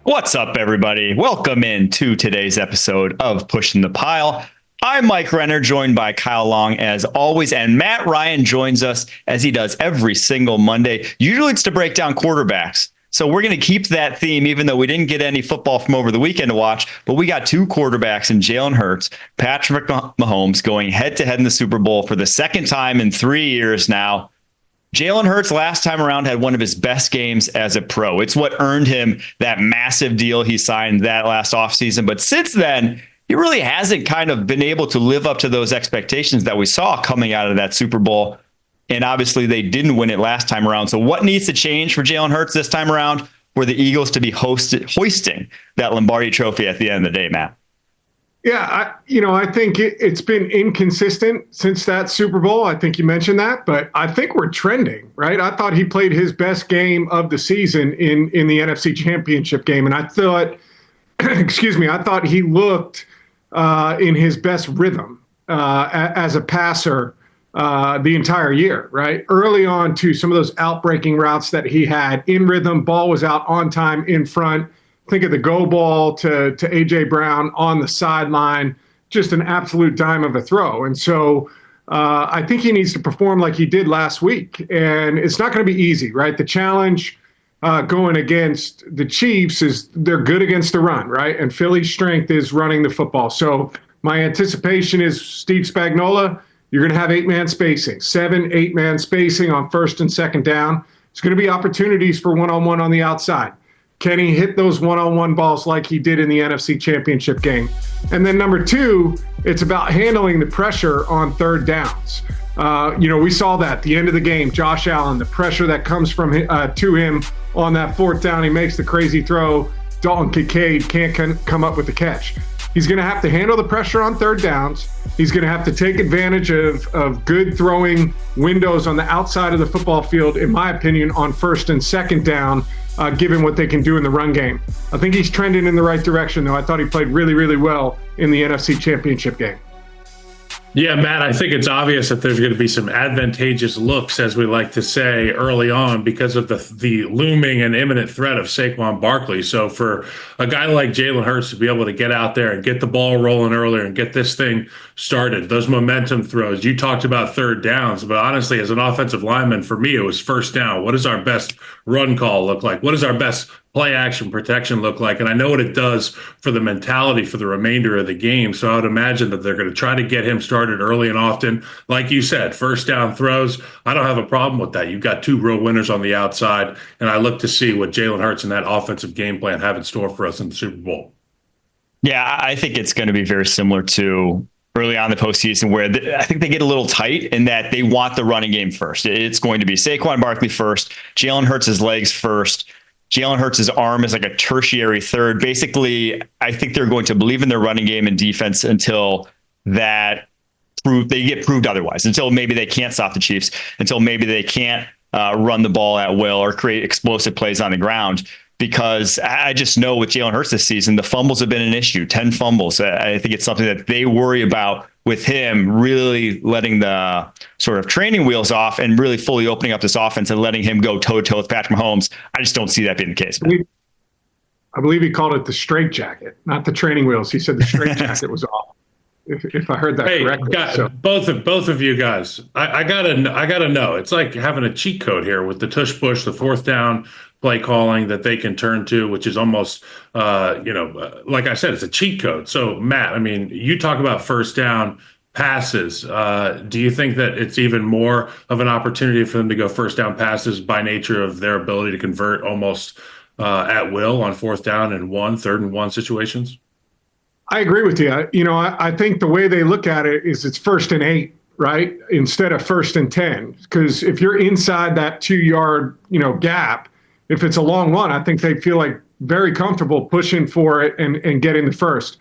What's up, everybody? Welcome into today's episode of Pushing the Pile. I'm Mike Renner, joined by Kyle Long as always, and Matt Ryan joins us as he does every single Monday. Usually it's to break down quarterbacks. So we're going to keep that theme, even though we didn't get any football from over the weekend to watch. But we got two quarterbacks in Jalen Hurts, Patrick Mahomes, going head-to-head in the Super Bowl for the second time in 3 years now. Jalen Hurts last time around had one of his best games as a pro. It's what earned him that massive deal he signed that last offseason. But since then, he really hasn't kind of been able to live up to those expectations that we saw coming out of that Super Bowl. And obviously, they didn't win it last time around. So what needs to change for Jalen Hurts this time around for the Eagles to be hoisting that Lombardi Trophy at the end of the day, Matt? Yeah, I think it's been inconsistent since that Super Bowl. I think you mentioned that, but I think we're trending, right? I thought he played his best game of the season in the NFC Championship game, and I thought, I thought he looked in his best rhythm as a passer the entire year, right? Early on to some of those outbreaking routes that he had in rhythm, ball was out on time in front. Think of the go ball to A.J. Brown on the sideline, just an absolute dime of a throw. And so I think he needs to perform like he did last week. And it's not going to be easy, right? The challenge going against the Chiefs is they're good against the run, right? And Philly's strength is running the football. So my anticipation is Steve Spagnuolo, you're going to have 8-man spacing, 8-man spacing on first and second down. It's going to be opportunities for one-on-one on the outside. Can he hit those one-on-one balls like he did in the NFC Championship game? And then number two, it's about handling the pressure on third downs. We saw that at the end of the game, Josh Allen, the pressure that comes from to him on that fourth down. He makes the crazy throw. Dalton Kincaid can't come up with the catch. He's going to have to handle the pressure on third downs. He's going to have to take advantage of good throwing windows on the outside of the football field, in my opinion, on first and second down, given what they can do in the run game. I think he's trending in the right direction, though. I thought he played really, really well in the NFC Championship game. Yeah, Matt, I think it's obvious that there's going to be some advantageous looks, as we like to say, early on because of the looming and imminent threat of Saquon Barkley. So for a guy like Jalen Hurts to be able to get out there and get the ball rolling earlier and get this thing started, those momentum throws, you talked about third downs, but honestly, as an offensive lineman, for me, it was first down. What does our best run call look like? What does our best play action protection look like? And I know what it does for the mentality for the remainder of the game. So I would imagine that they're going to try to get him started early and often. Like you said, first down throws. I don't have a problem with that. You've got two real winners on the outside. And I look to see what Jalen Hurts and that offensive game plan have in store for us in the Super Bowl. Yeah, I think it's going to be very similar to early on in the postseason, where I think they get a little tight in that they want the running game first. It's going to be Saquon Barkley first, Jalen Hurts' legs first. Jalen Hurts' arm is like a tertiary third. Basically, I think they're going to believe in their running game and defense until they get proved otherwise, until maybe they can't stop the Chiefs, until maybe they can't run the ball at will or create explosive plays on the ground. Because I just know with Jalen Hurts this season, the fumbles have been an issue, 10 fumbles. I think it's something that they worry about with him really letting the sort of training wheels off and really fully opening up this offense and letting him go toe-to-toe with Patrick Mahomes. I just don't see that being the case. I believe he called it the straight jacket, not the training wheels. He said the straight jacket was off. If I heard that correctly. Both of you guys, I gotta know. It's like having a cheat code here with the tush push, the fourth down play calling that they can turn to, which is almost, like I said, it's a cheat code. So, Matt, I mean, you talk about first down passes. Do you think that it's even more of an opportunity for them to go first down passes by nature of their ability to convert almost at will on fourth down and third and one situations? I agree with you. I think the way they look at it is it's 1st and 8, right? Instead of 1st and 10. Because if you're inside that 2-yard, gap, if it's a long one, I think they feel like very comfortable pushing for it and getting the first.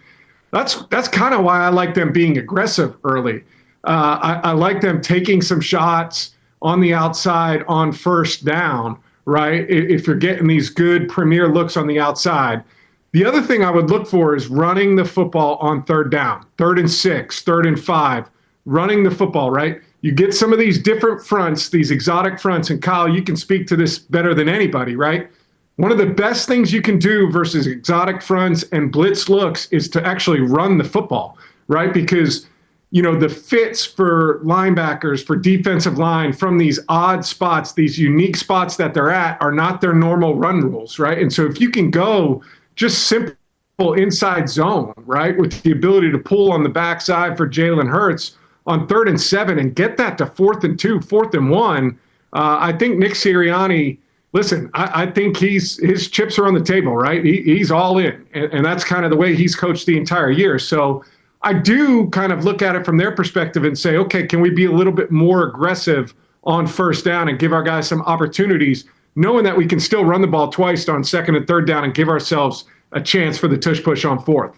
That's kind of why I like them being aggressive early. I like them taking some shots on the outside on first down, right? If you're getting these good premier looks on the outside. The other thing I would look for is running the football on third down, 3rd and 6, 3rd and 5, running the football, right? You get some of these different fronts, these exotic fronts, and Kyle, you can speak to this better than anybody, right? one of the best things you can do versus exotic fronts and blitz looks is to actually run the football, right? Because, the fits for linebackers, for defensive line from these odd spots, these unique spots that they're at are not their normal run rules, right? And so if you can go just simple inside zone, right, with the ability to pull on the backside for Jalen Hurts on 3rd and 7 and get that to 4th and 2, 4th and 1, I think Nick Sirianni, listen, I think his chips are on the table, right? He's all in, and that's kind of the way he's coached the entire year. So I do kind of look at it from their perspective and say, okay, can we be a little bit more aggressive on 1st down and give our guys some opportunities, knowing that we can still run the ball twice on 2nd and 3rd down and give ourselves a chance for the tush push on 4th.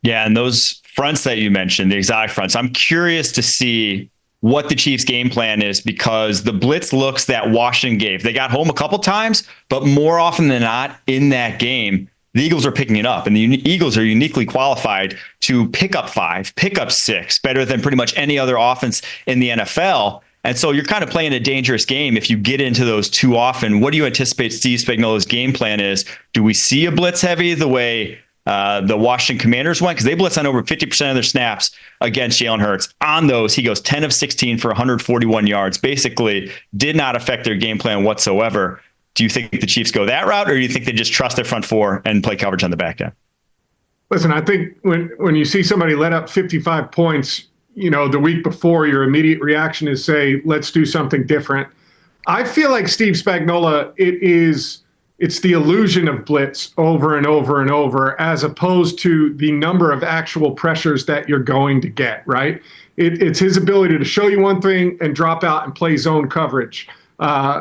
Yeah, and those fronts that you mentioned, the exotic fronts, I'm curious to see what the Chiefs' game plan is, because the blitz looks that Washington gave, they got home a couple times, but more often than not in that game, the Eagles are picking it up, and the Eagles are uniquely qualified to pick up 5, pick up 6, better than pretty much any other offense in the NFL. And so you're kind of playing a dangerous game if you get into those too often. What do you anticipate Steve Spagnuolo's game plan is? Do we see a blitz heavy the way the Washington Commanders went? Because they blitz on over 50% of their snaps against Jalen Hurts. On those, he goes 10 of 16 for 141 yards. Basically, did not affect their game plan whatsoever. Do you think the Chiefs go that route, or do you think they just trust their front 4 and play coverage on the back end? Listen, I think when you see somebody let up 55 points, the week before, your immediate reaction is say, let's do something different. I feel like Steve Spagnuolo, it's the illusion of blitz over and over and over, as opposed to the number of actual pressures that you're going to get, right? It's his ability to show you one thing and drop out and play zone coverage.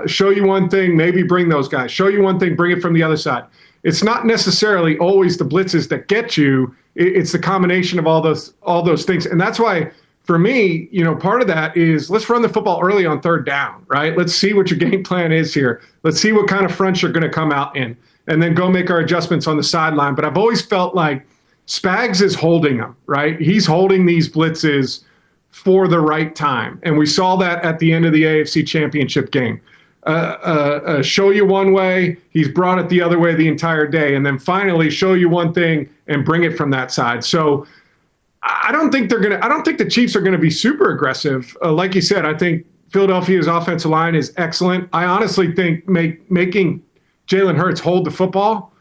Show you one thing, maybe bring those guys. Show you one thing, bring it from the other side. It's not necessarily always the blitzes that get you. It's the combination of all those things. And that's why, for me, part of that is let's run the football early on 3rd down, right? Let's see what your game plan is here. Let's see what kind of fronts you're going to come out in, and then go make our adjustments on the sideline. But I've always felt like Spags is holding them, right? He's holding these blitzes for the right time. And we saw that at the end of the AFC Championship game. Show you one way, he's brought it the other way the entire day. And then finally show you one thing and bring it from that side. So I don't think the Chiefs are going to be super aggressive. Like you said, I think Philadelphia's offensive line is excellent. I honestly think making Jalen Hurts hold the football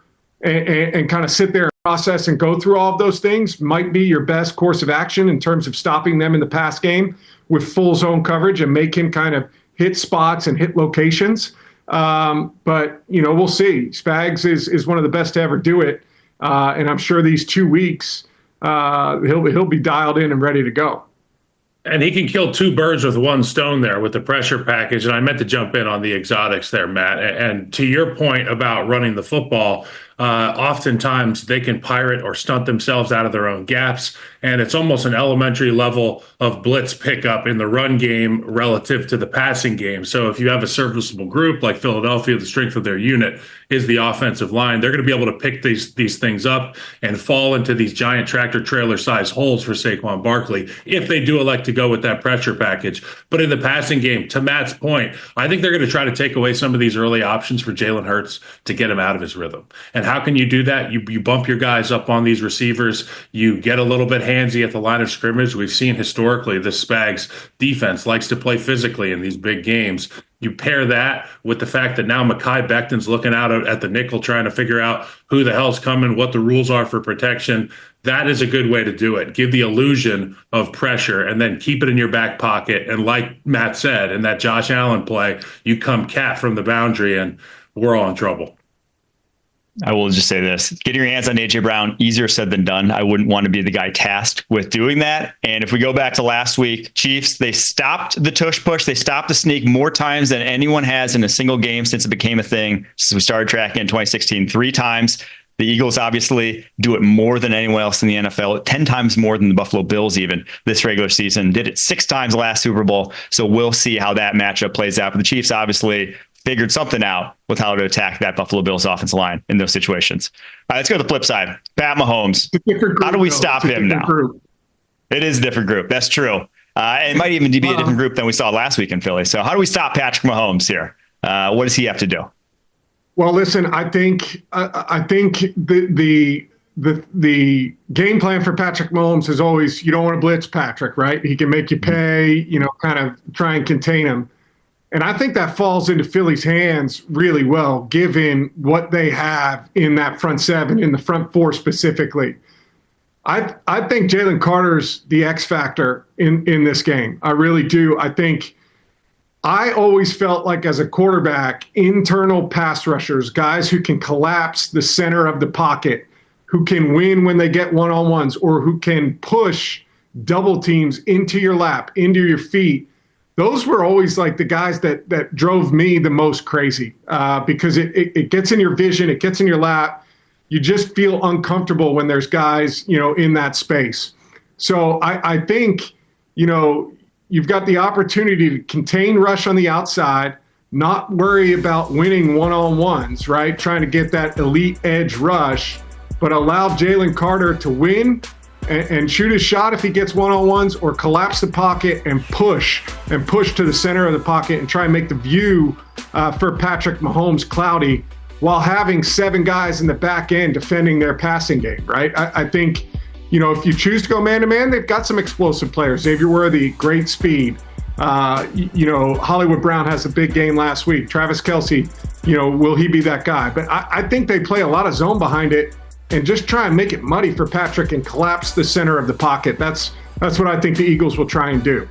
and kind of sit there and process and go through all of those things might be your best course of action in terms of stopping them in the pass game with full zone coverage and make him kind of hit spots and hit locations. But, we'll see. Spags is one of the best to ever do it. And I'm sure these 2 weeks, he'll be dialed in and ready to go. And he can kill 2 birds with 1 stone there with the pressure package. And I meant to jump in on the exotics there, Matt. And to your point about running the football, oftentimes they can pirate or stunt themselves out of their own gaps. And it's almost an elementary level of blitz pickup in the run game relative to the passing game. So if you have a serviceable group like Philadelphia, the strength of their unit is the offensive line. They're going to be able to pick these things up and fall into these giant tractor trailer size holes for Saquon Barkley if they do elect to go with that pressure package. But in the passing game, to Matt's point, I think they're going to try to take away some of these early options for Jalen Hurts to get him out of his rhythm. And how can you do that? You bump your guys up on these receivers. You get a little bit handsy at the line of scrimmage. We've seen historically this Spags defense likes to play physically in these big games. You pair that with the fact that now Mekhi Becton's looking out at the nickel trying to figure out who the hell's coming, what the rules are for protection. That is a good way to do it. Give the illusion of pressure and then keep it in your back pocket. And like Matt said, in that Josh Allen play, you come cat from the boundary and we're all in trouble. I will just say this, getting your hands on AJ Brown, easier said than done. I wouldn't want to be the guy tasked with doing that. And if we go back to last week, Chiefs, they stopped the tush push. They stopped the sneak more times than anyone has in a single game since it became a thing. Since we started tracking in 2016, 3 times. The Eagles obviously do it more than anyone else in the NFL, 10 times more than the Buffalo Bills even this regular season. Did it 6 times last Super Bowl. So we'll see how that matchup plays out. But the Chiefs obviously figured something out with how to attack that Buffalo Bills offensive line in those situations. All right, let's go to the flip side. Pat Mahomes. How do we stop him now? It is a different group. That's true. It might even be a different group than we saw last week in Philly. So how do we stop Patrick Mahomes here? What does he have to do? Well, listen, I think the game plan for Patrick Mahomes is always, you don't want to blitz Patrick, right? He can make you pay, kind of try and contain him. And I think that falls into Philly's hands really well, given what they have in that front seven, in the front four specifically. I think Jalen Carter's the X factor in this game. I really do. I always felt like, as a quarterback, internal pass rushers, guys who can collapse the center of the pocket, who can win when they get one-on-ones, or who can push double teams into your lap, into your feet. Those were always like the guys that drove me the most crazy, because it gets in your vision, it gets in your lap. You just feel uncomfortable when there's guys, in that space. So I think, you've got the opportunity to contain rush on the outside, not worry about winning one-on-ones, right? Trying to get that elite edge rush, but allow Jalen Carter to win and shoot his shot if he gets one-on-ones, or collapse the pocket and push to the center of the pocket and try and make the view for Patrick Mahomes cloudy, while having 7 guys in the back end defending their passing game, right? I think, if you choose to go man-to-man, they've got some explosive players. Xavier Worthy, great speed. Hollywood Brown has a big game last week. Travis Kelce, will he be that guy? But I think they play a lot of zone behind it and just try and make it muddy for Patrick and collapse the center of the pocket. That's what I think the Eagles will try and do.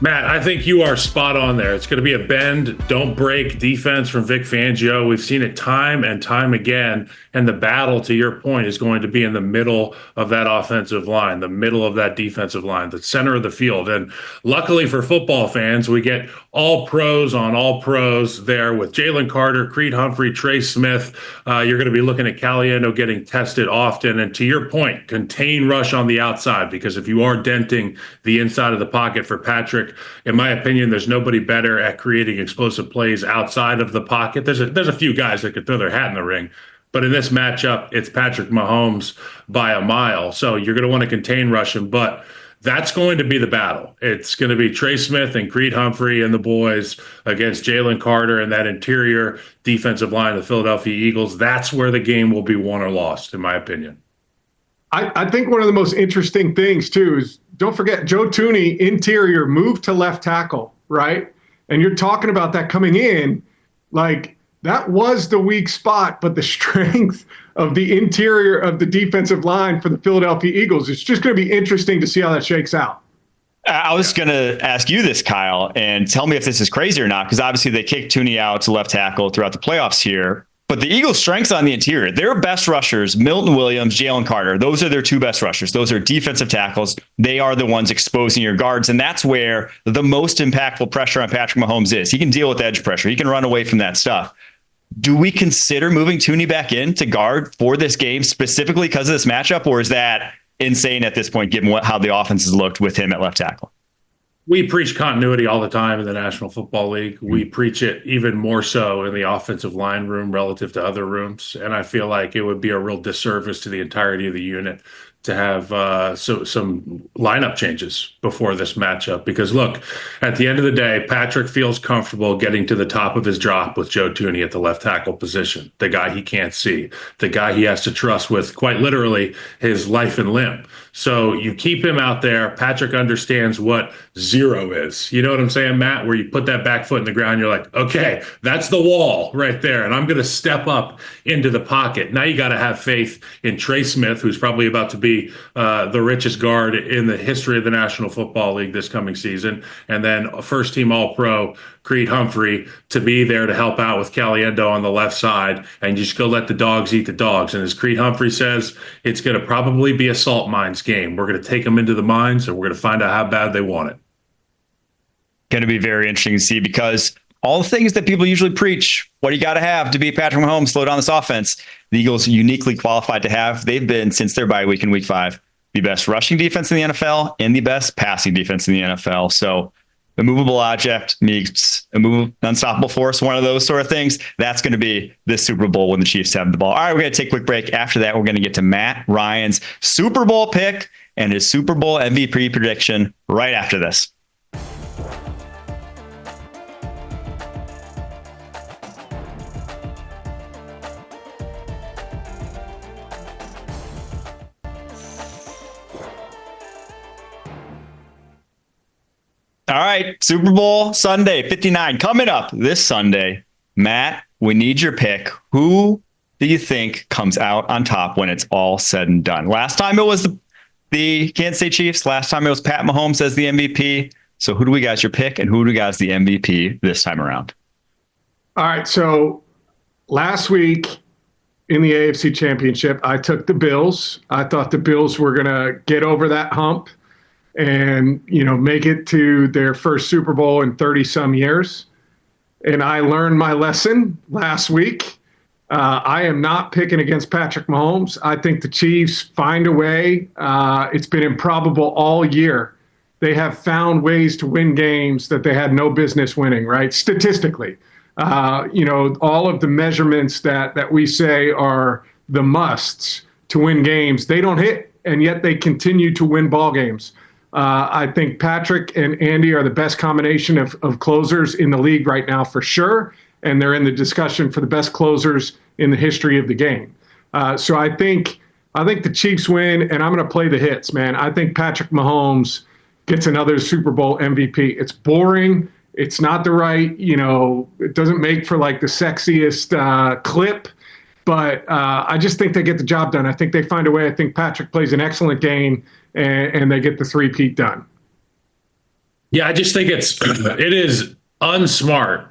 Matt, I think you are spot on there. It's going to be a bend, don't break defense from Vic Fangio. We've seen it time and time again. And the battle, to your point, is going to be in the middle of that offensive line, the middle of that defensive line, the center of the field. And luckily for football fans, we get all pros on all pros there with Jalen Carter, Creed Humphrey, Trey Smith. You're going to be looking at Caliendo getting tested often. And to your point, contain rush on the outside, because if you are denting the inside of the pocket for Patrick, in my opinion, there's nobody better at creating explosive plays outside of the pocket. There's a few guys that could throw their hat in the ring, but in this matchup, it's Patrick Mahomes by a mile. So you're going to want to contain rush him, but that's going to be the battle. It's going to be Trey Smith and Creed Humphrey and the boys against Jalen Carter and that interior defensive line of the Philadelphia Eagles. That's where the game will be won or lost, in my opinion. I think one of the most interesting things, too, is don't forget Joe Thuney, interior, moved to left tackle, right? And you're talking about that coming in, like that was the weak spot, but the strength of the interior of the defensive line for the Philadelphia Eagles, it's just going to be interesting to see how that shakes out. I was going to ask you this, Kyle, and tell me if this is crazy or not, because obviously they kicked Thuney out to left tackle throughout the playoffs here. But the Eagles' strengths on the interior, their best rushers, Milton Williams, Jalen Carter, those are their 2 best rushers. Those are defensive tackles. They are the ones exposing your guards. And that's where the most impactful pressure on Patrick Mahomes is. He can deal with edge pressure. He can run away from that stuff. Do we consider moving Thuney back in to guard for this game specifically because of this matchup? Or is that insane at this point, given how the offense has looked with him at left tackle? We preach continuity all the time in the National Football League. We preach it even more so in the offensive line room relative to other rooms. And I feel like it would be a real disservice to the entirety of the unit to have some lineup changes before this matchup. Because look, at the end of the day, Patrick feels comfortable getting to the top of his drop with Joe Thuney at the left tackle position, the guy he can't see, the guy he has to trust with quite literally his life and limb. So you keep him out there. Patrick understands what 0 is. You know what I'm saying, Matt? Where you put that back foot in the ground, you're like, okay, that's the wall right there. And I'm going to step up into the pocket. Now you got to have faith in Trey Smith, who's probably about to be the richest guard in the history of the National Football League this coming season. And then a first-team All-Pro, Creed Humphrey, to be there to help out with Caliendo on the left side, and you just go let the dogs eat the dogs. And as Creed Humphrey says, it's going to probably be a salt mines game. We're going to take them into the mines, and we're going to find out how bad they want it. Going to be very interesting to see, because all the things that people usually preach, what do you got to have to beat Patrick Mahomes, slow down this offense, the Eagles uniquely qualified to have. They've been, since their bye week in week 5, the best rushing defense in the NFL and the best passing defense in the NFL. So a movable object meets a unstoppable force, one of those sort of things. That's going to be this Super Bowl when the Chiefs have the ball. All right, we're going to take a quick break. After that, we're going to get to Matt Ryan's Super Bowl pick and his Super Bowl MVP prediction right after this. All right, Super Bowl Sunday 59 coming up this Sunday. Matt, we need your pick. Who do you think comes out on top when it's all said and done? Last time it was the Kansas City Chiefs. Last time it was Pat Mahomes as the MVP. So who do we got your pick, and who do we got as the MVP this time around? All right, so last week in the AFC Championship, I took the Bills. I thought the Bills were going to get over that hump and, make it to their first Super Bowl in 30-some years. And I learned my lesson last week. I am not picking against Patrick Mahomes. I think the Chiefs find a way. It's been improbable all year. They have found ways to win games that they had no business winning, right? Statistically. All of the measurements that we say are the musts to win games, they don't hit, and yet they continue to win ball games. I think Patrick and Andy are the best combination of closers in the league right now for sure, and they're in the discussion for the best closers in the history of the game. So I think the Chiefs win, and I'm going to play the hits, man. I think Patrick Mahomes gets another Super Bowl MVP. It's boring. It's not the right, it doesn't make for like the sexiest clip, but I just think they get the job done. I think they find a way. I think Patrick plays an excellent game, and they get the three-peat done. Yeah, I just think it is unsmart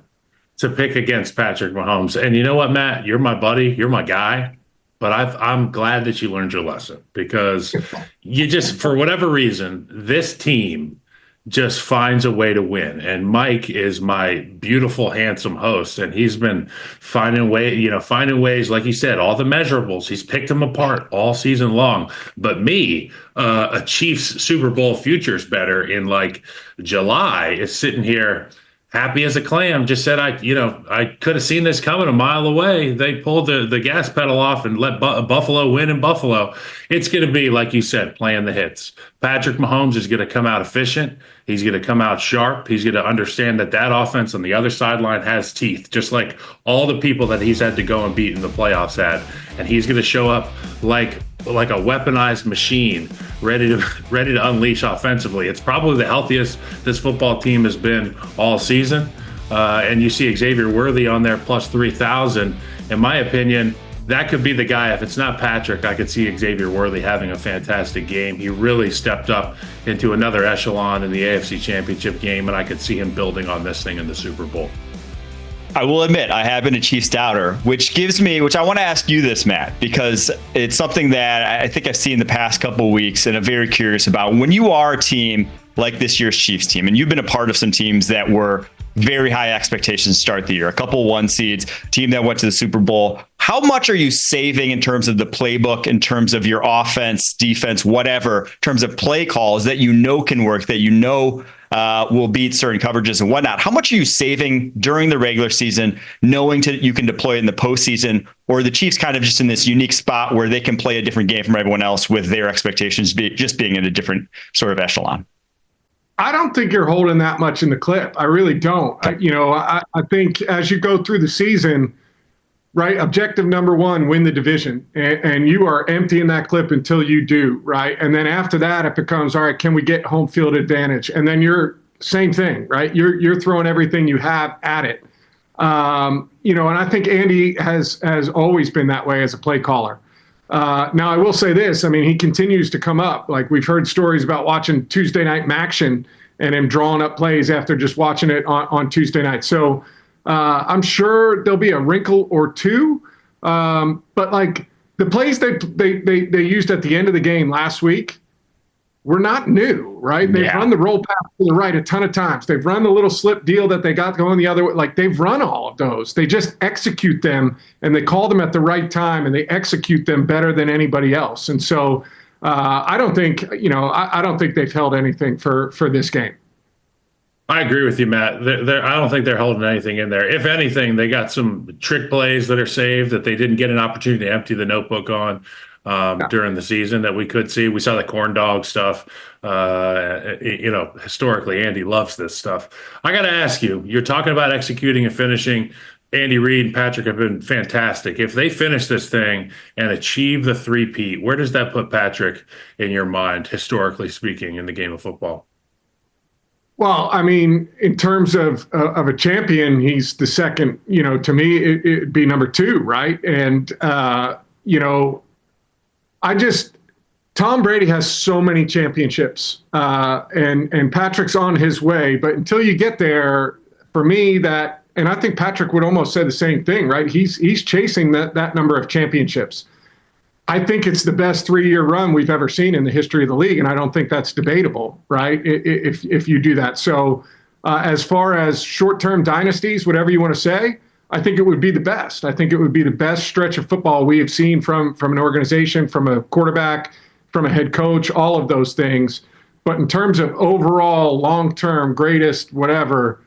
to pick against Patrick Mahomes. And you know what, Matt? You're my buddy. You're my guy. But I'm glad that you learned your lesson, because you just, for whatever reason, this team just finds a way to win. And Mike is my beautiful, handsome host, and he's been finding ways, like you said, all the measurables. He's picked them apart all season long. But me, a Chiefs Super Bowl futures bettor in like July, is sitting here happy as a clam. Just said, I could have seen this coming a mile away. They pulled the gas pedal off and let Buffalo win in Buffalo. It's going to be, like you said, playing the hits. Patrick Mahomes is going to come out efficient. He's going to come out sharp. He's going to understand that offense on the other sideline has teeth, just like all the people that he's had to go and beat in the playoffs had. And he's going to show up like a weaponized machine, ready to unleash offensively. It's probably the healthiest this football team has been all season. And you see Xavier Worthy on there plus 3,000. In my opinion, that could be the guy. If it's not Patrick, I could see Xavier Worthy having a fantastic game. He really stepped up into another echelon in the AFC Championship game, and I could see him building on this thing in the Super Bowl. I will admit I have been a Chiefs doubter, which I want to ask you this, Matt, because it's something that I think I've seen the past couple of weeks and I'm very curious about. When you are a team like this year's Chiefs team, and you've been a part of some teams that were very high expectations to start the year, a couple 1 seeds, team that went to the Super Bowl, how much are you saving in terms of the playbook, in terms of your offense, defense, whatever, in terms of play calls that can work, that will beat certain coverages and whatnot? How much are you saving during the regular season, knowing you can deploy it in the postseason? Or are the Chiefs kind of just in this unique spot where they can play a different game from everyone else with their expectations just being in a different sort of echelon? I don't think you're holding that much in the clip. I really don't. I think as you go through the season, right, objective number one, win the division. And you are emptying that clip until you do, right? And then after that, it becomes, all right, can we get home field advantage? And then you're same thing, right? You're throwing everything you have at it. And I think Andy has always been that way as a play caller. Now, I will say this. I mean, he continues to come up. Like, we've heard stories about watching Tuesday Night Maction and him drawing up plays after just watching it on Tuesday night. So I'm sure there'll be a wrinkle or two. But, like, the plays they used at the end of the game last week were not new, right? They've run the roll pass to the right a ton of times. They've run the little slip deal that they got going the other way. Like, they've run all of those. They just execute them, and they call them at the right time, and they execute them better than anybody else. And so I don't think, I don't think they've held anything for this game. I agree with you, Matt. I don't think they're holding anything in there. If anything, they got some trick plays that are saved that they didn't get an opportunity to empty the notebook on during the season that we could see. We saw the corn dog stuff. Historically, Andy loves this stuff. I got to ask you, you're talking about executing and finishing. Andy Reid and Patrick have been fantastic. If they finish this thing and achieve the three-peat, where does that put Patrick in your mind, historically speaking, in the game of football? Well, I mean, in terms of a champion, he's the second. To me, it'd be number two, right? And I just Tom Brady has so many championships, and Patrick's on his way. But until you get there, for me, and I think Patrick would almost say the same thing, right? He's chasing that number of championships. I think it's the best 3-year run we've ever seen in the history of the league, and I don't think that's debatable, right? If you do that. So, as far as short-term dynasties, whatever you want to say, I think it would be the best. I think it would be the best stretch of football we have seen from an organization, from a quarterback, from a head coach, all of those things. But in terms of overall long-term greatest whatever,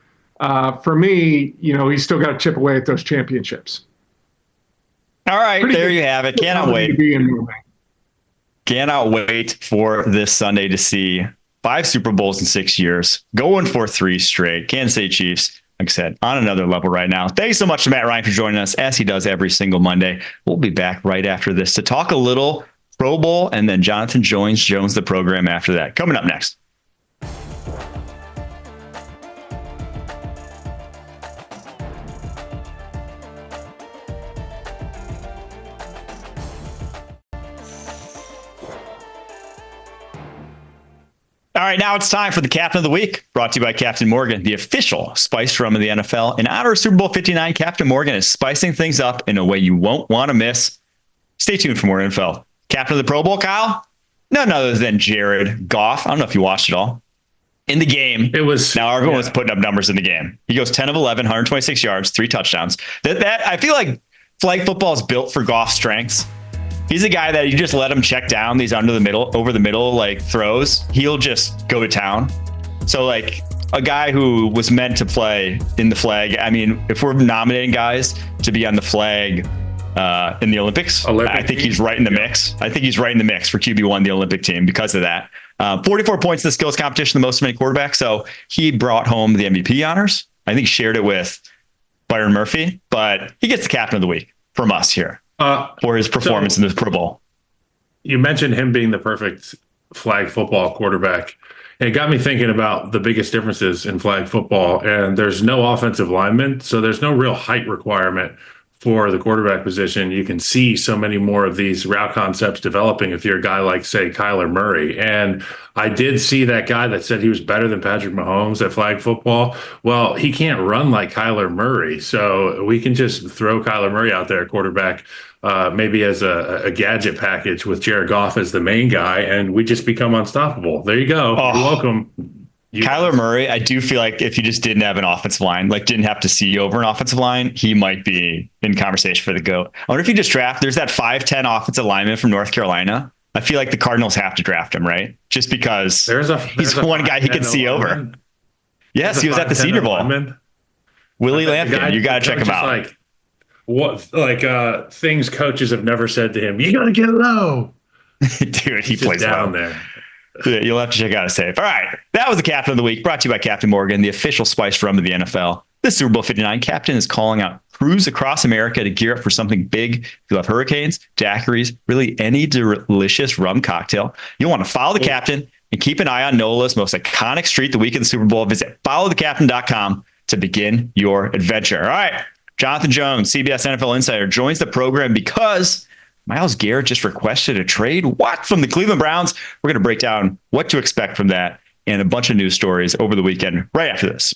for me, he's still got to chip away at those championships. All right, Pretty there good. you have it. Cannot wait. Cannot wait for this Sunday to see 5 Super Bowls in 6 years, going for 3 straight. Kansas City Chiefs, like I said, on another level right now. Thanks so much to Matt Ryan for joining us, as he does every single Monday. We'll be back right after this to talk a little Pro Bowl, and then Jonathan joins the program after that. Coming up next. All right, now it's time for the Captain of the Week, brought to you by Captain Morgan, the official spiced rum of the NFL. In honor of Super Bowl 59, Captain Morgan is spicing things up in a way you won't want to miss. Stay tuned for more info. Captain of the Pro Bowl, Kyle? None other than Jared Goff. I don't know if you watched it all. In the game, everyone was putting up numbers in the game. He goes 10 of 11, 126 yards, 3 touchdowns. That I feel like flag football is built for Goff's strengths. He's a guy that you just let him check down these over the middle like throws. He'll just go to town. So like a guy who was meant to play in the flag. I mean, if we're nominating guys to be on the flag in the Olympics, I think he's right in the mix. I think he's right in the mix for QB1, the Olympic team, because of that. 44 points in the skills competition, the most of any quarterback. So he brought home the MVP honors. I think he shared it with Byron Murphy, but he gets the Captain of the Week from us here. For his performance in the Pro Bowl. You mentioned him being the perfect flag football quarterback. And it got me thinking about the biggest differences in flag football. And there's no offensive lineman, so there's no real height requirement for the quarterback position. You can see so many more of these route concepts developing if you're a guy like, say, Kyler Murray. And I did see that guy that said he was better than Patrick Mahomes at flag football. Well, he can't run like Kyler Murray. So we can just throw Kyler Murray out there at quarterback, maybe as a gadget package with Jared Goff as the main guy, and we just become unstoppable. There you go. You're welcome. Kyler Murray, I do feel like if he just didn't have an offensive line, like didn't have to see over an offensive line, he might be in conversation for the GOAT. I wonder if you just draft, there's that 5'10" offensive lineman from North Carolina. I feel like the Cardinals have to draft him, right? Just because he's one guy he can see over. Yes, he was at the Senior Bowl. Willie Lampkin, you got to check him out. Things coaches have never said to him, you got to get low. Dude, he plays down low. there. You'll have to check out his tape. All right. That was the Captain of the Week, brought to you by Captain Morgan, the official spiced rum of the NFL. This Super Bowl 59 captain is calling out crews across America to gear up for something big. If you love hurricanes, daiquiris, really any delicious rum cocktail, you'll want to follow the captain and keep an eye on NOLA's most iconic street the week of the Super Bowl. Visit followthecaptain.com to begin your adventure. All right. Jonathan Jones, CBS NFL Insider, joins the program because Myles Garrett just requested a trade. What? From the Cleveland Browns? We're going to break down what to expect from that and a bunch of news stories over the weekend right after this.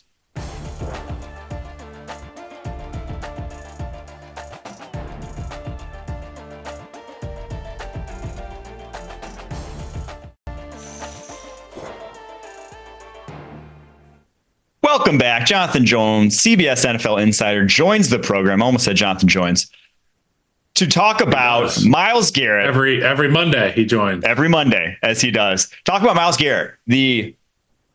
Welcome back. Jonathan Jones, CBS NFL Insider, joins the program. I almost said Jonathan joins. To talk about Myles Garrett. Every Monday he joins. Every Monday, as he does. Talk about Myles Garrett, the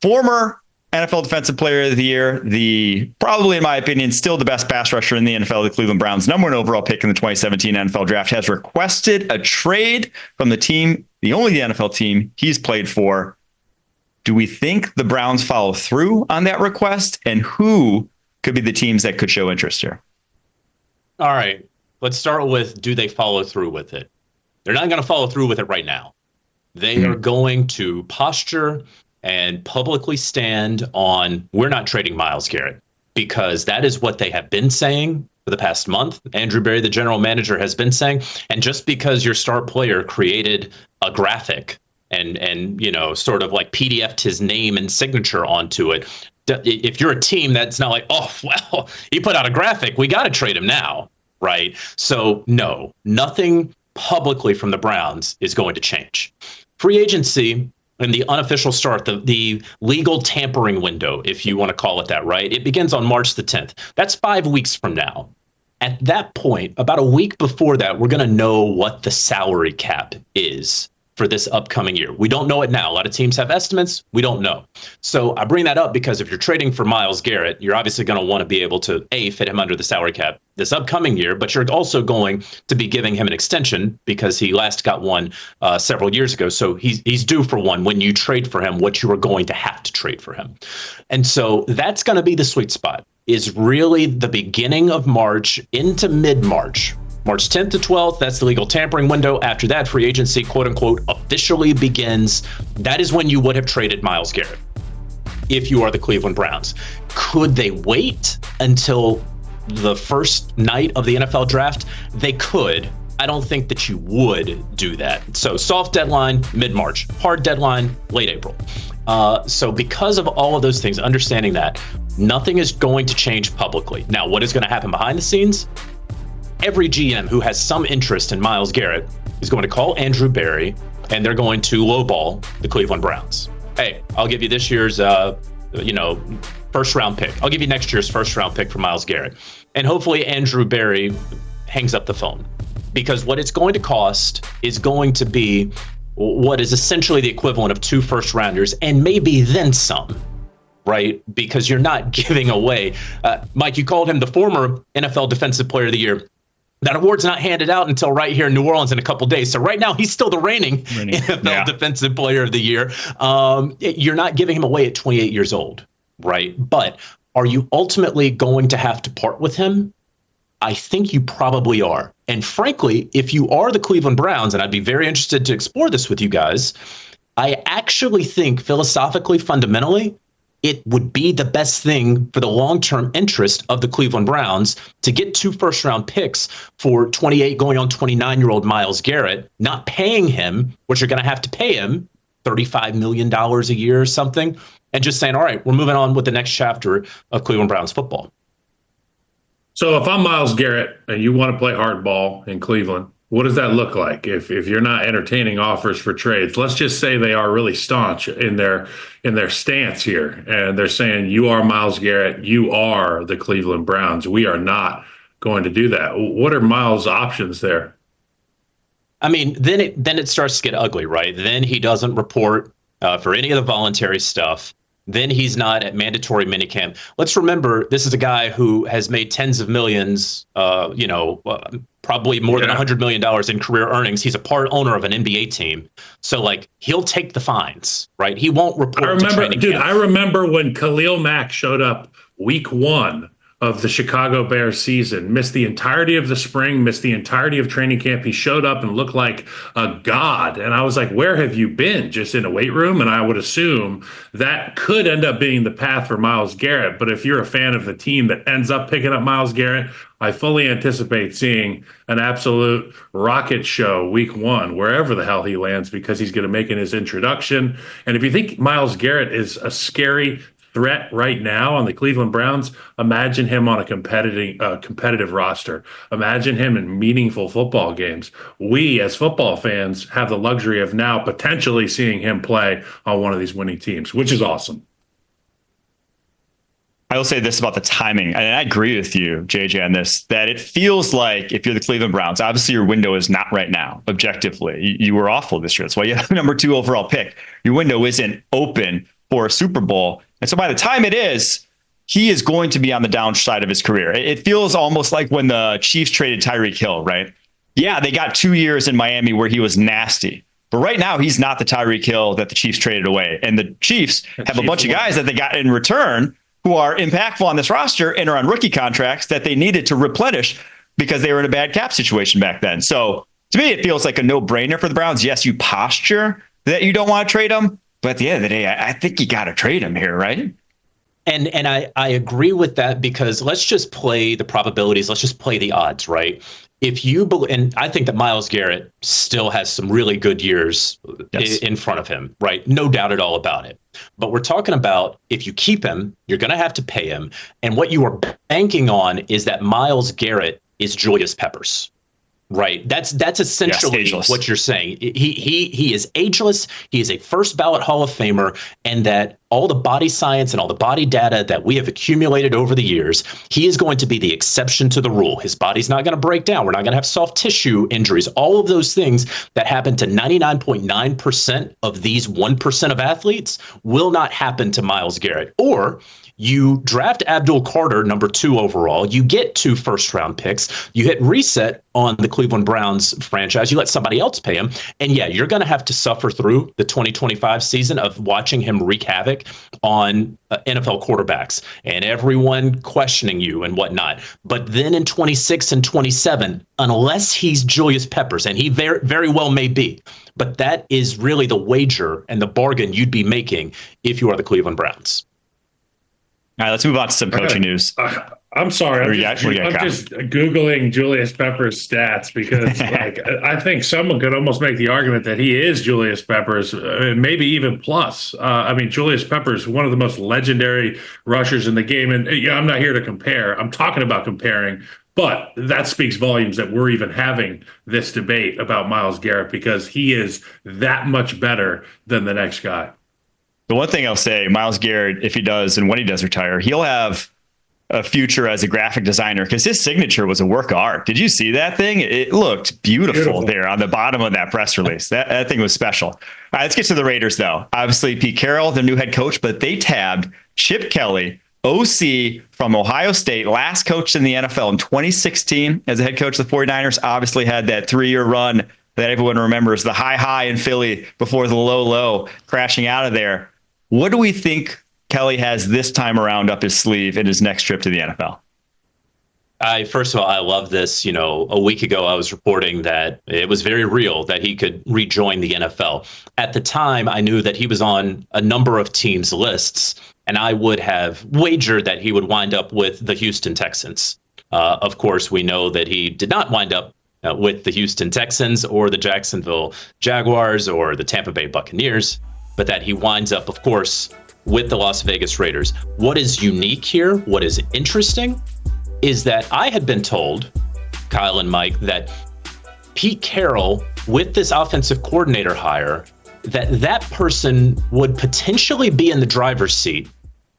former NFL Defensive Player of the Year, the probably, in my opinion, still the best pass rusher in the NFL, the Cleveland Browns, #1 overall pick in the 2017 NFL Draft, has requested a trade from the team, the only NFL team he's played for. Do we think the Browns follow through on that request? And who could be the teams that could show interest here? All right. Let's start with, do they follow through with it? They're not going to follow through with it right now. They are going to posture and publicly stand on, we're not trading Myles Garrett, because that is what they have been saying for the past month. Andrew Berry, the general manager, has been saying. And just because your star player created a graphic and sort of like PDF'd his name and signature onto it, if you're a team that's not like, oh, well, he put out a graphic, we got to trade him now, right? So no, nothing publicly from the Browns is going to change. Free agency and the unofficial start, the legal tampering window, if you want to call it that, right? It begins on March the 10th. That's 5 weeks from now. At that point, about a week before that, we're going to know what the salary cap is for this upcoming year. We don't know it now. A lot of teams have estimates. We don't know. So I bring that up because if you're trading for Myles Garrett, you're obviously going to want to be able to, A, fit him under the salary cap this upcoming year, but you're also going to be giving him an extension because he last got one several years ago. So he's due for one when you trade for him, what you are going to have to trade for him. And so that's going to be the sweet spot, is really the beginning of March into mid-March. March 10th to 12th, that's the legal tampering window. After that, free agency, quote unquote, officially begins. That is when you would have traded Myles Garrett if you are the Cleveland Browns. Could they wait until the first night of the NFL draft? They could. I don't think that you would do that. So soft deadline, mid-March. Hard deadline, late April. So because of all of those things, understanding that, nothing is going to change publicly. Now, what is going to happen behind the scenes? Every GM who has some interest in Myles Garrett is going to call Andrew Berry, and they're going to lowball the Cleveland Browns. Hey, I'll give you this year's, first round pick. I'll give you next year's first round pick for Myles Garrett. And hopefully Andrew Berry hangs up the phone, because what it's going to cost is going to be what is essentially the equivalent of 2 first rounders and maybe then some. Right? Because you're not giving away. Mike, you called him the former NFL Defensive Player of the Year. That award's not handed out until right here in New Orleans in a couple days. So right now, he's still the reigning NFL Defensive Player of the Year. You're not giving him away at 28 years old, right? But are you ultimately going to have to part with him? I think you probably are. And frankly, if you are the Cleveland Browns, and I'd be very interested to explore this with you guys, I actually think philosophically, fundamentally, it would be the best thing for the long-term interest of the Cleveland Browns to get 2 first-round picks for 28 going on 29-year-old Myles Garrett, not paying him, which you're going to have to pay him $35 million a year or something, and just saying, all right, we're moving on with the next chapter of Cleveland Browns football. So if I'm Myles Garrett and you want to play hardball in Cleveland, what does that look like if you're not entertaining offers for trades? Let's just say they are really staunch in their stance here, and they're saying, you are Myles Garrett, you are the Cleveland Browns. We are not going to do that. What are Myles' options there? I mean, then it starts to get ugly, right? Then he doesn't report for any of the voluntary stuff. Then he's not at mandatory minicamp. Let's remember, this is a guy who has made tens of millions, probably more than $100 million in career earnings. He's a part owner of an NBA team. So, like, he'll take the fines, right? He won't report to training camp. I remember when Khalil Mack showed up week 1 of the Chicago Bears season, missed the entirety of the spring, missed the entirety of training camp. He showed up and looked like a god. And I was like, where have you been? Just in a weight room? And I would assume that could end up being the path for Myles Garrett. But if you're a fan of the team that ends up picking up Myles Garrett, I fully anticipate seeing an absolute rocket show week 1, wherever the hell he lands, because he's going to make his introduction. And if you think Myles Garrett is a scary threat right now on the Cleveland Browns, imagine him on a competitive roster. Imagine him in meaningful football games. We, as football fans, have the luxury of now potentially seeing him play on one of these winning teams, which is awesome. I will say this about the timing, and I agree with you, JJ, on this, that it feels like if you're the Cleveland Browns, obviously your window is not right now, objectively. You were awful this year. That's why you have the number 2 overall pick. Your window isn't open for a Super Bowl. And so by the time it is, he is going to be on the downside of his career. It feels almost like when the Chiefs traded Tyreek Hill, right? Yeah, they got 2 years in Miami where he was nasty. But right now, he's not the Tyreek Hill that the Chiefs traded away. And the Chiefs have a bunch of guys that they got in return who are impactful on this roster and are on rookie contracts that they needed to replenish because they were in a bad cap situation back then. So to me, it feels like a no-brainer for the Browns. Yes, you posture that you don't want to trade them, But at the end of the day, I think you got to trade him here, right? And I agree with that, because let's just play the probabilities. Let's just play the odds, right? If you and I think that Myles Garrett still has some really good years in front of him, right? No doubt at all about it. But we're talking about, if you keep him, you're going to have to pay him. And what you are banking on is that Myles Garrett is Julius Peppers. Right. That's essentially what you're saying. He is ageless. He is a first ballot Hall of Famer, and that all the body science and all the body data that we have accumulated over the years, he is going to be the exception to the rule. His body's not going to break down. We're not going to have soft tissue injuries. All of those things that happen to 99.9% of these 1% of athletes will not happen to Myles Garrett. Or you draft Abdul Carter, number 2 overall. You get 2 first-round picks. You hit reset on the Cleveland Browns franchise. You let somebody else pay him. And yeah, you're going to have to suffer through the 2025 season of watching him wreak havoc on NFL quarterbacks and everyone questioning you and whatnot. But then in 26 and 27, unless he's Julius Peppers, and he very, very well may be, but that is really the wager and the bargain you'd be making if you are the Cleveland Browns. All right, let's move on to some coaching news. I'm sorry. I'm just Googling Julius Peppers' stats, because I think someone could almost make the argument that he is Julius Peppers, maybe even plus. Julius Peppers, one of the most legendary rushers in the game. And I'm not here to compare. I'm talking about comparing. But that speaks volumes that we're even having this debate about Myles Garrett, because he is that much better than the next guy. The one thing I'll say, Myles Garrett, if he does and when he does retire, he'll have a future as a graphic designer, because his signature was a work of art. Did you see that thing? It looked beautiful there on the bottom of that press release. That thing was special. All right, let's get to the Raiders, though. Obviously, Pete Carroll, their new head coach, but they tabbed Chip Kelly, OC from Ohio State, last coach in the NFL in 2016 as a head coach of the 49ers. Obviously had that 3-year run that everyone remembers, the high in Philly before the low crashing out of there. What do we think Kelly has this time around up his sleeve in his next trip to the NFL? First of all, I love this. A week ago, I was reporting that it was very real that he could rejoin the NFL. At the time, I knew that he was on a number of teams' lists, and I would have wagered that he would wind up with the Houston Texans. Of course, we know that he did not wind up with the Houston Texans or the Jacksonville Jaguars or the Tampa Bay Buccaneers, but that he winds up, of course, with the Las Vegas Raiders. What is unique here, what is interesting, is that I had been told, Kyle and Mike, that Pete Carroll, with this offensive coordinator hire, that person would potentially be in the driver's seat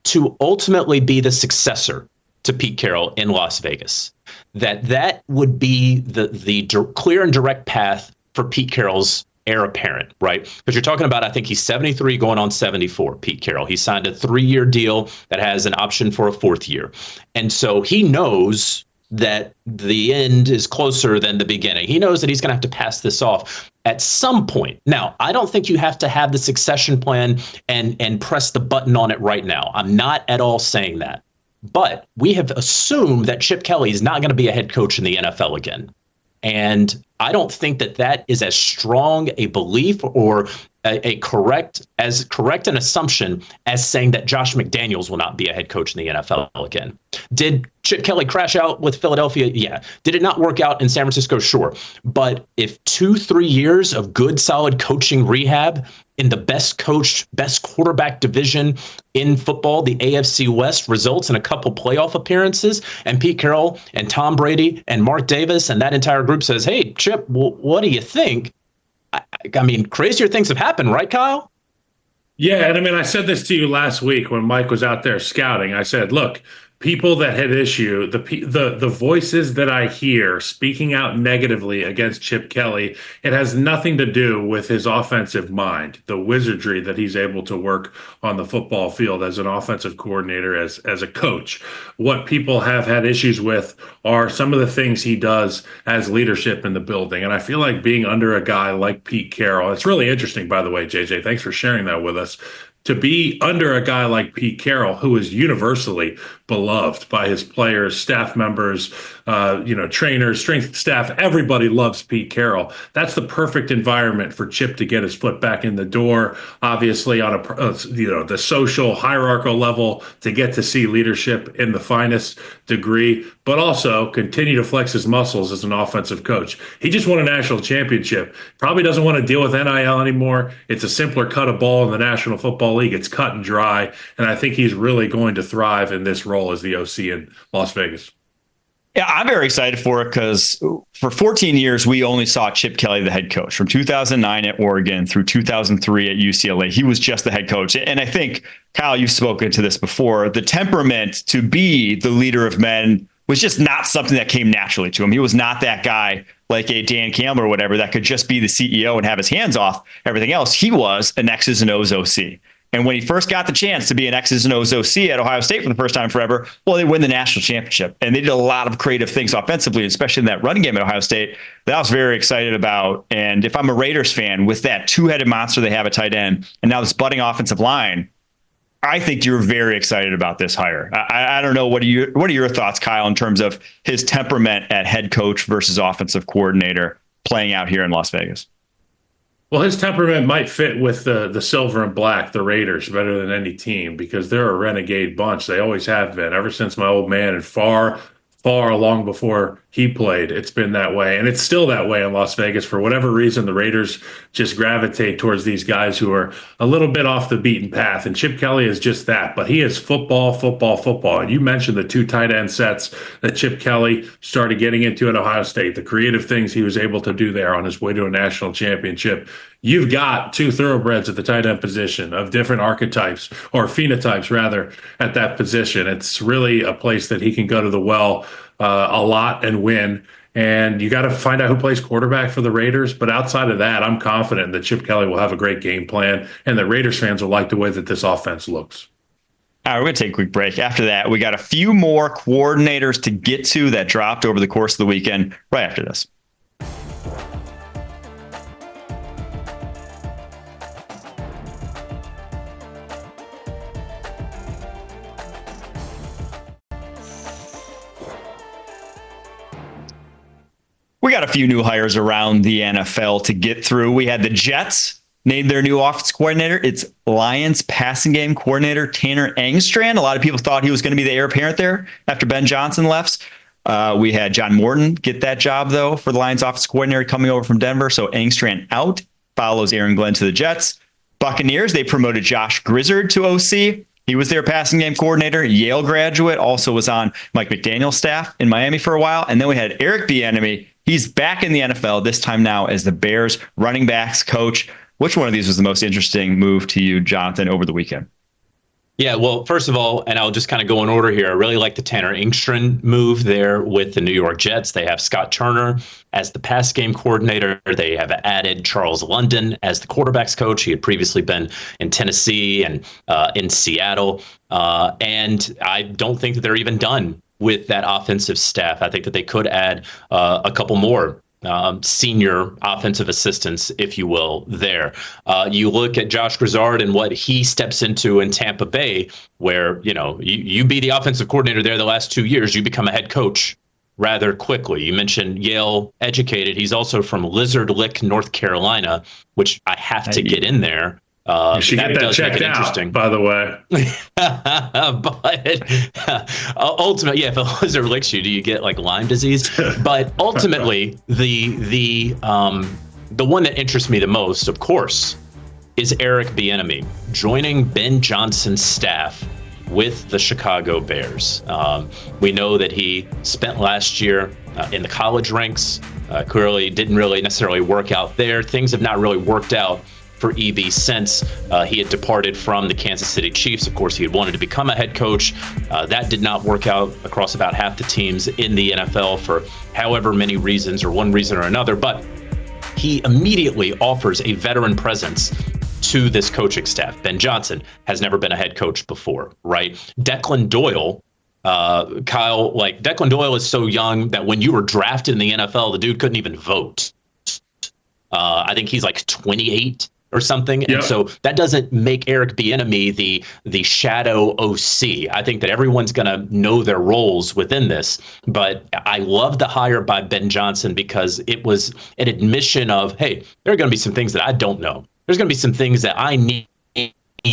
to ultimately be the successor to Pete Carroll in Las Vegas. That would be the clear and direct path for Pete Carroll's heir apparent, right? Because you're talking about, I think he's 73 going on 74, Pete Carroll. He signed a 3-year deal that has an option for a 4th year. And so he knows that the end is closer than the beginning. He knows that he's going to have to pass this off at some point. Now, I don't think you have to have the succession plan and press the button on it right now. I'm not at all saying that. But we have assumed that Chip Kelly is not going to be a head coach in the NFL again. And I don't think that is as strong a belief or a correct an assumption as saying that Josh McDaniels will not be a head coach in the NFL again. Did Chip Kelly crash out with Philadelphia? Yeah. Did it not work out in San Francisco? Sure. But if 2-3 years of good, solid coaching rehab in the best coached, best quarterback division in football, the AFC West, results in a couple playoff appearances, and Pete Carroll and Tom Brady and Mark Davis and that entire group says, hey, Chip, what do you think? I mean, crazier things have happened, right, Kyle? Yeah, and I said this to you last week when Mike was out there scouting. I said, look, people that had issue, the voices that I hear speaking out negatively against Chip Kelly, it has nothing to do with his offensive mind, the wizardry that he's able to work on the football field as an offensive coordinator, as a coach. What people have had issues with are some of the things he does as leadership in the building. And I feel like being under a guy like Pete Carroll, it's really interesting, by the way, JJ, thanks for sharing that with us. to be under a guy like Pete Carroll, who is universally beloved by his players, staff members, trainers, strength staff. Everybody loves Pete Carroll. That's the perfect environment for Chip to get his foot back in the door. Obviously, on the social hierarchical level, to get to see leadership in the finest degree, but also continue to flex his muscles as an offensive coach. He just won a national championship. Probably doesn't want to deal with NIL anymore. It's a simpler cut of ball in the National Football League. It's cut and dry, and I think he's really going to thrive in this role as the OC in Las Vegas. Yeah, I'm very excited for it because for 14 years, we only saw Chip Kelly, the head coach, from 2009 at Oregon through 2003 at UCLA. He was just the head coach. And I think, Kyle, you've spoken to this before. The temperament to be the leader of men was just not something that came naturally to him. He was not that guy like a Dan Campbell or whatever that could just be the CEO and have his hands off everything else. He was an X's and O's OC. And when he first got the chance to be an X's and O's OC at Ohio State for the first time forever, well, they win the national championship. And they did a lot of creative things offensively, especially in that running game at Ohio State, that I was very excited about. And if I'm a Raiders fan, with that two-headed monster they have at tight end, and now this budding offensive line, I think you're very excited about this hire. I don't know. What are your thoughts, Kyle, in terms of his temperament at head coach versus offensive coordinator playing out here in Las Vegas? Well, his temperament might fit with the silver and black, the Raiders, better than any team, because they're a renegade bunch. They always have been, ever since my old man, and far long before he played. It's been that way, and it's still that way in Las Vegas. For whatever reason, the Raiders just gravitate towards these guys who are a little bit off the beaten path, and Chip Kelly is just that. But he is football. And you mentioned the two tight end sets that Chip Kelly started getting into at Ohio State, the creative things he was able to do there on his way to a national championship. You've got two thoroughbreds at the tight end position of different archetypes, or phenotypes rather, at that position. It's really a place that he can go to the well a lot and win. And you got to find out who plays quarterback for the Raiders. But outside of that, I'm confident that Chip Kelly will have a great game plan, and that Raiders fans will like the way that this offense looks. All right, we're going to take a quick break. After that, we got a few more coordinators to get to that dropped over the course of the weekend right after this. We got a few new hires around the NFL to get through. We had the Jets named their new offense coordinator. It's Lions passing game coordinator Tanner Engstrand. A lot of people thought he was going to be the heir apparent there after Ben Johnson left. We had John Morton get that job, though, for the Lions offense coordinator coming over from Denver. So Engstrand out, follows Aaron Glenn to the Jets. Buccaneers, they promoted Josh Grizzard to OC. He was their passing game coordinator, Yale graduate, also was on Mike McDaniel's staff in Miami for a while. And then we had Eric Bieniemy. He's back in the NFL, this time now as the Bears running backs coach. Which one of these was the most interesting move to you, Jonathan, over the weekend? Yeah, well, first of all, and I'll just kind of go in order here. I really like the Tanner Engstrand move there with the New York Jets. They have Scott Turner as the pass game coordinator. They have added Charles London as the quarterbacks coach. He had previously been in Tennessee and in Seattle. And I don't think that they're even done with that offensive staff. I think that they could add a couple more senior offensive assistants, if you will, there. You look at Josh Grizzard and what he steps into in Tampa Bay, where, you be the offensive coordinator there the last 2 years, you become a head coach rather quickly. You mentioned Yale educated. He's also from Lizard Lick, North Carolina, which I have to get in there. You should get that checked out, by the way. But ultimately, yeah, if a lizard licks you, do you get like Lyme disease? But ultimately, the one that interests me the most, of course, is Eric Bieniemy joining Ben Johnson's staff with the Chicago Bears. We know that he spent last year in the college ranks. Clearly didn't really necessarily work out there. Things have not really worked out for EB since he had departed from the Kansas City Chiefs. Of course, he had wanted to become a head coach. That did not work out across about half the teams in the NFL for however many reasons, or one reason or another. But he immediately offers a veteran presence to this coaching staff. Ben Johnson has never been a head coach before, right? Declan Doyle, Kyle, like Declan Doyle is so young that when you were drafted in the NFL, the dude couldn't even vote. I think he's like 28 or something. Yep. And so that doesn't make Eric Bieniemy the shadow OC. I think that everyone's going to know their roles within this. But I love the hire by Ben Johnson because it was an admission of, hey, there are going to be some things that I don't know. There's going to be some things that I need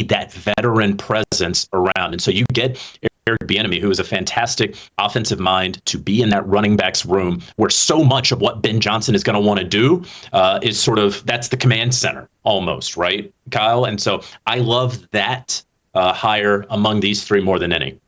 that veteran presence around. And so you get Eric Bieniemy, who is a fantastic offensive mind, to be in that running backs room where so much of what Ben Johnson is going to want to do is sort of, that's the command center almost, right, Kyle? And so I love that hire among these three more than any.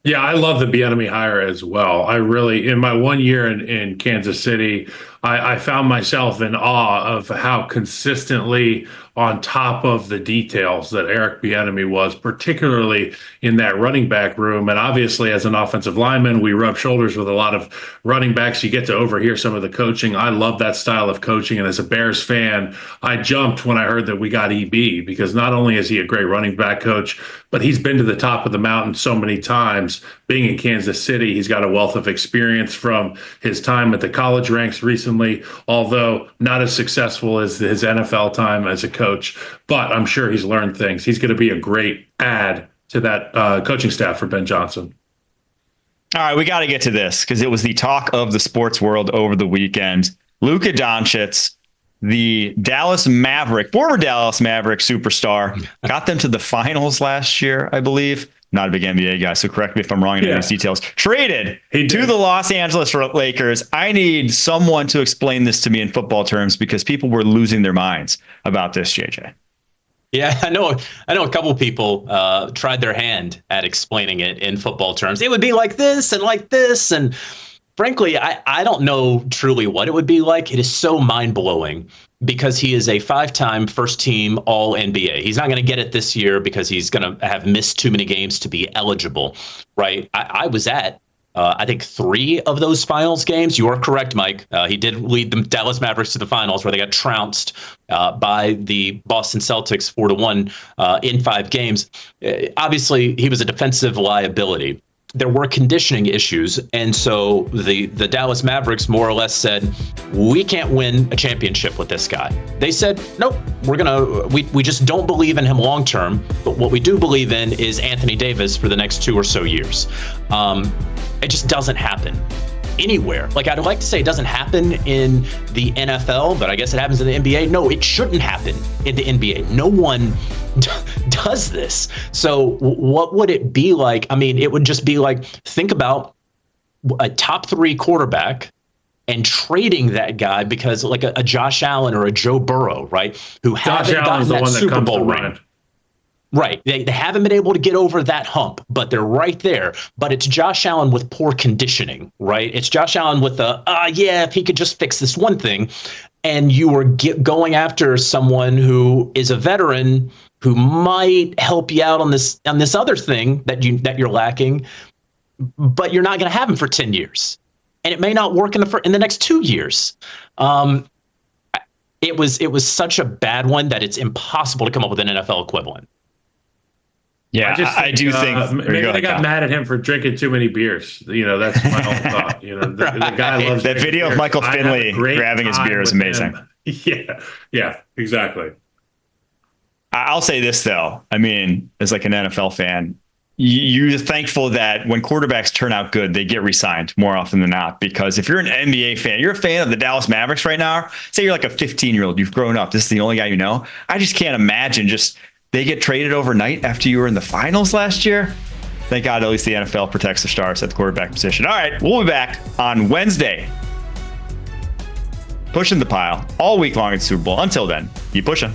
Yeah, I love the Bieniemy hire as well. I really, in my 1 year in Kansas City, I found myself in awe of how consistently on top of the details that Eric Bieniemy was, particularly in that running back room. And obviously, as an offensive lineman, we rub shoulders with a lot of running backs. You get to overhear some of the coaching. I love that style of coaching. And as a Bears fan, I jumped when I heard that we got EB, because not only is he a great running back coach, but he's been to the top of the mountain so many times. Being in Kansas City, he's got a wealth of experience from his time at the college ranks recently, although not as successful as his NFL time as a coach. But I'm sure he's learned things. He's going to be a great add to that coaching staff for Ben Johnson. All right, we got to get to this because it was the talk of the sports world over the weekend. Luka Doncic, the former Dallas Maverick superstar, got them to the finals last year, I believe. Not a big NBA guy, so correct me if I'm wrong in these details. Traded to the Los Angeles Lakers. I need someone to explain this to me in football terms because people were losing their minds about this, JJ. Yeah, I know a couple people tried their hand at explaining it in football terms. It would be like this and like this. And frankly, I don't know truly what it would be like. It is so mind-blowing because he is a 5-time first-team All-NBA. He's not going to get it this year because he's going to have missed too many games to be eligible, right? I was at, I think, 3 of those finals games. You are correct, Mike. He did lead the Dallas Mavericks to the finals where they got trounced by the Boston Celtics 4-1 in 5 games. Obviously, he was a defensive liability. There were conditioning issues, and so the Dallas Mavericks more or less said, we can't win a championship with this guy. They said, nope, we just don't believe in him long term, but what we do believe in is Anthony Davis for the next 2 or so years. It just doesn't happen anywhere. Like, I'd like to say it doesn't happen in the NFL, but I guess it happens in the NBA. No, it shouldn't happen in the NBA. No one does this. So what would it be like? I mean, it would just be like, think about a top 3 quarterback and trading that guy because like a Josh Allen or a Joe Burrow, right? Who haven't gotten that Super Bowl ring. Right. They haven't been able to get over that hump, but they're right there. But it's Josh Allen with poor conditioning, right? It's Josh Allen with if he could just fix this one thing. And you were going after someone who is a veteran who might help you out on this other thing that you're lacking, but you're not going to have him for 10 years. And it may not work in the next 2 years. It was such a bad one that it's impossible to come up with an NFL equivalent. Yeah, I do think maybe they got mad at him for drinking too many beers. That's my own thought. The guy loves that video of Michael Finley grabbing his beer is amazing. Yeah, exactly. I'll say this though. I mean, as like an NFL fan, you're thankful that when quarterbacks turn out good, they get re-signed more often than not. Because if you're an NBA fan, you're a fan of the Dallas Mavericks right now. Say you're like a 15-year-old, you've grown up. This is the only guy you know. I just can't imagine they get traded overnight after you were in the finals last year. Thank God at least the NFL protects the stars at the quarterback position. All right, we'll be back on Wednesday. Pushing the pile all week long at Super Bowl. Until then, keep pushing.